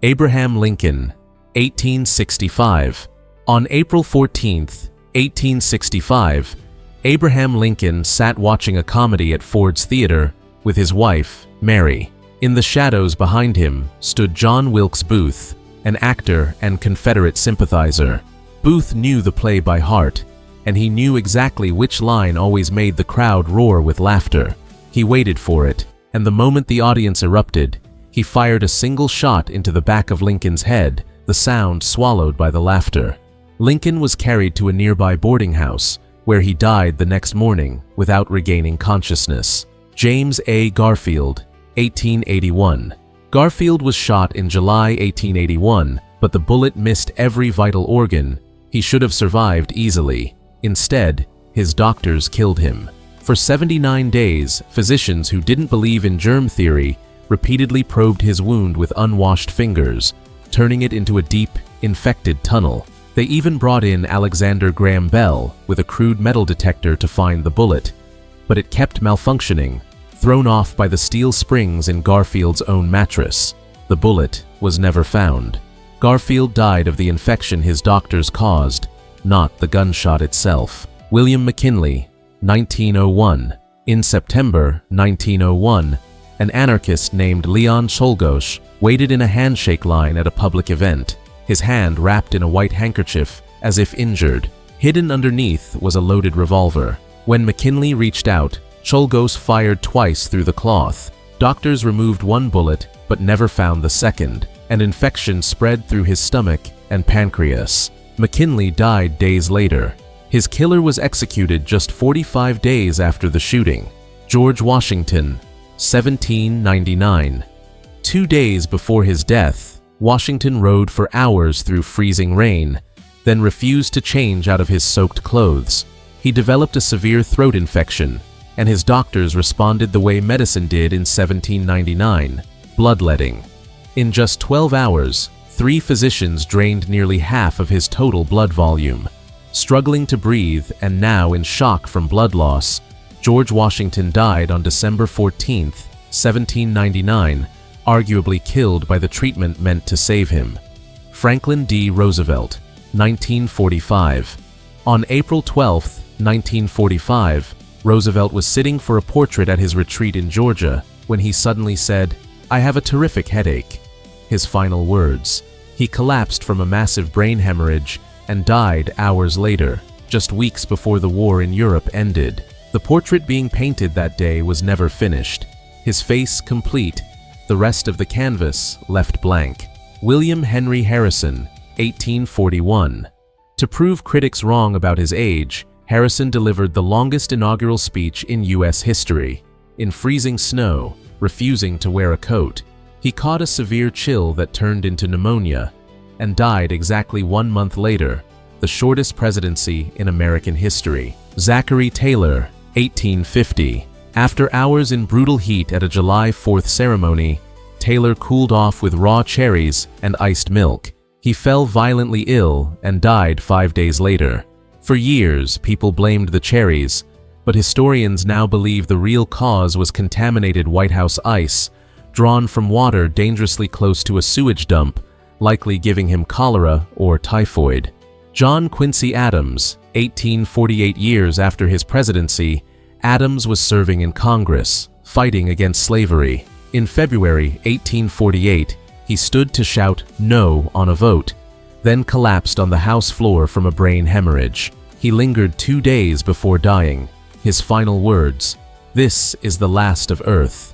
Abraham Lincoln, 1865. On April 14, 1865, Abraham Lincoln sat watching a comedy at Ford's Theater with his wife, Mary. In the shadows behind him stood John Wilkes Booth, an actor and Confederate sympathizer. Booth knew the play by heart, and he knew exactly which line always made the crowd roar with laughter. He waited for it, and the moment the audience erupted, he fired a single shot into the back of Lincoln's head, the sound swallowed by the laughter. Lincoln was carried to a nearby boarding house, where he died the next morning without regaining consciousness. James A. Garfield, 1881. Garfield was shot in July 1881, but the bullet missed every vital organ. He should have survived easily. Instead, his doctors killed him. For 79 days, physicians who didn't believe in germ theory repeatedly probed his wound with unwashed fingers, turning it into a deep, infected tunnel. They even brought in Alexander Graham Bell with a crude metal detector to find the bullet, but it kept malfunctioning, thrown off by the steel springs in Garfield's own mattress. The bullet was never found. Garfield died of the infection his doctors caused, not the gunshot itself. William McKinley, 1901. In September 1901, an anarchist named Leon Czolgosz waited in a handshake line at a public event, his hand wrapped in a white handkerchief as if injured. Hidden underneath was a loaded revolver. When McKinley reached out, Czolgosz fired twice through the cloth. Doctors removed one bullet but never found the second. An infection spread through his stomach and pancreas. McKinley died days later. His killer was executed just 45 days after the shooting. George Washington, 1799. 2 days before his death, Washington rode for hours through freezing rain, then refused to change out of his soaked clothes. He developed a severe throat infection, and his doctors responded the way medicine did in 1799, bloodletting. In just 12 hours, 3 physicians drained nearly half of his total blood volume. Struggling to breathe and now in shock from blood loss, George Washington died on December 14, 1799, arguably killed by the treatment meant to save him. Franklin D. Roosevelt, 1945. On April 12, 1945, Roosevelt was sitting for a portrait at his retreat in Georgia when he suddenly said, "I have a terrific headache." His final words. He collapsed from a massive brain hemorrhage and died hours later, just weeks before the war in Europe ended. The portrait being painted that day was never finished. His face complete, the rest of the canvas left blank. William Henry Harrison, 1841. To prove critics wrong about his age, Harrison delivered the longest inaugural speech in U.S. history. In freezing snow, refusing to wear a coat, he caught a severe chill that turned into pneumonia and died exactly 1 month later, the shortest presidency in American history. Zachary Taylor, 1850. After hours in brutal heat at a July 4th ceremony, Taylor cooled off with raw cherries and iced milk. He fell violently ill and died 5 days later. For years, people blamed the cherries, but historians now believe the real cause was contaminated White House ice, drawn from water dangerously close to a sewage dump, likely giving him cholera or typhoid. John Quincy Adams, 1848 years after his presidency, Adams was serving in Congress, fighting against slavery. In February 1848, he stood to shout "No" on a vote, then collapsed on the House floor from a brain hemorrhage. He lingered 2 days before dying. His final words, "This is the last of Earth.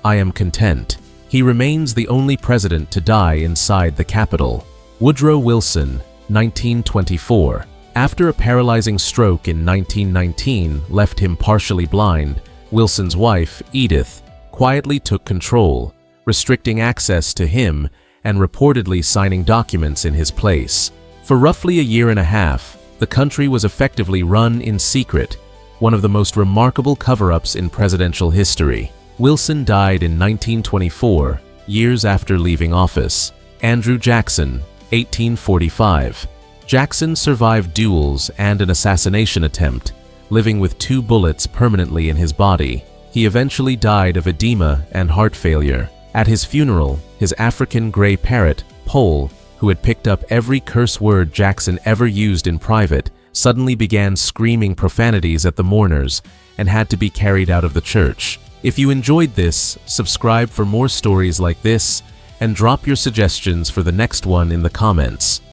I am content." He remains the only president to die inside the Capitol. Woodrow Wilson, 1924. After a paralyzing stroke in 1919 left him partially blind, Wilson's wife, Edith, quietly took control, restricting access to him and reportedly signing documents in his place. For roughly a year and a half, the country was effectively run in secret, one of the most remarkable cover-ups in presidential history. Wilson died in 1924, years after leaving office. Andrew Jackson, 1845. Jackson survived duels and an assassination attempt, living with 2 bullets permanently in his body. He eventually died of edema and heart failure. At his funeral, his African gray parrot Pole, who had picked up every curse word Jackson ever used in private, suddenly began screaming profanities at the mourners and had to be carried out of the church. If you enjoyed this, subscribe for more stories like this and drop your suggestions for the next one in the comments.